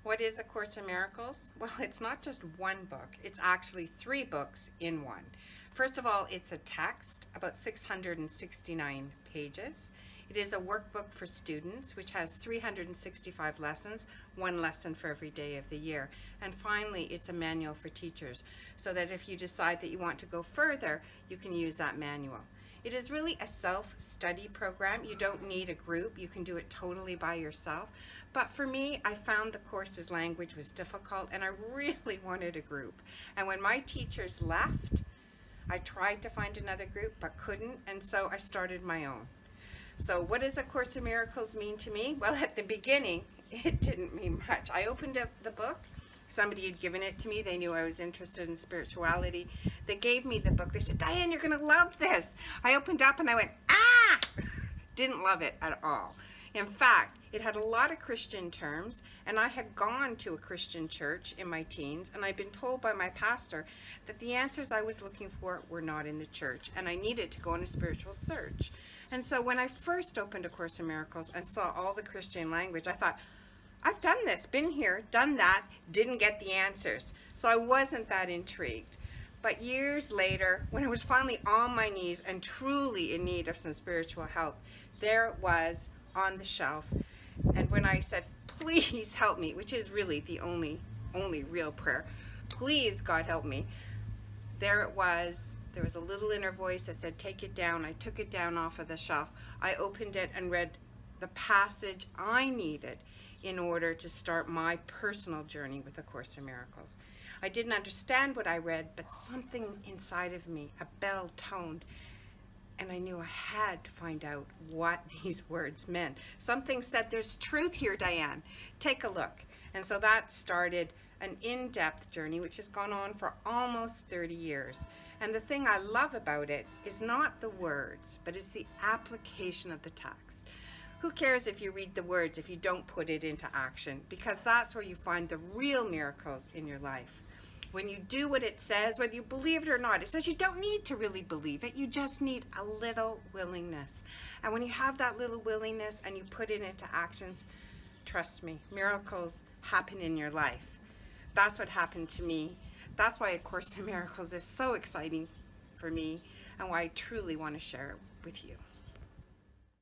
What is A Course in Miracles? Well, it's not just one book. It's actually 3 books in one. First of all, it's a text, about 669 pages. It is a workbook for students, which has 365 lessons, 1 lesson for every day of the year. And finally, it's a manual for teachers, so that if you decide that you want to go further, you can use that manual. It is really a self-study program. You don't need a group. You can do it totally by yourself. But for me, I found the course's language was difficult, and I really wanted a group. And when my teachers left, I tried to find another group but couldn't, and so I started my own. So what does A Course in Miracles mean to me? Well, at the beginning, it didn't mean much. I opened up the book. Somebody had given it to me. They knew I was interested in spirituality. They gave me the book. They said, "Diane, you're going to love this." I opened up and I went, ah! Didn't love it at all. In fact, it had a lot of Christian terms, and I had gone to a Christian church in my teens, and I'd been told by my pastor that the answers I was looking for were not in the church, and I needed to go on a spiritual search. And so when I first opened A Course in Miracles and saw all the Christian language, I thought, I've done this, been here, done that, didn't get the answers. So I wasn't that intrigued. But years later, when I was finally on my knees and truly in need of some spiritual help, there it was on the shelf. And when I said, "Please help me," which is really the only real prayer, "Please, God, help me," there it was. There was a little inner voice that said, "Take it down." I took it down off of the shelf. I opened it and read the passage I needed in order to start my personal journey with A Course in Miracles. I didn't understand what I read, but something inside of me, a bell toned, and I knew I had to find out what these words meant. Something said, "There's truth here, Diane. Take a look." And so that started an in-depth journey, which has gone on for almost 30 years. And the thing I love about it is not the words, but it's the application of the text. Who cares if you read the words if you don't put it into action? Because that's where you find the real miracles in your life. When you do what it says, whether you believe it or not, it says you don't need to really believe it. You just need a little willingness. And when you have that little willingness and you put it into actions, trust me, miracles happen in your life. That's what happened to me. That's why A Course in Miracles is so exciting for me and why I truly want to share it with you.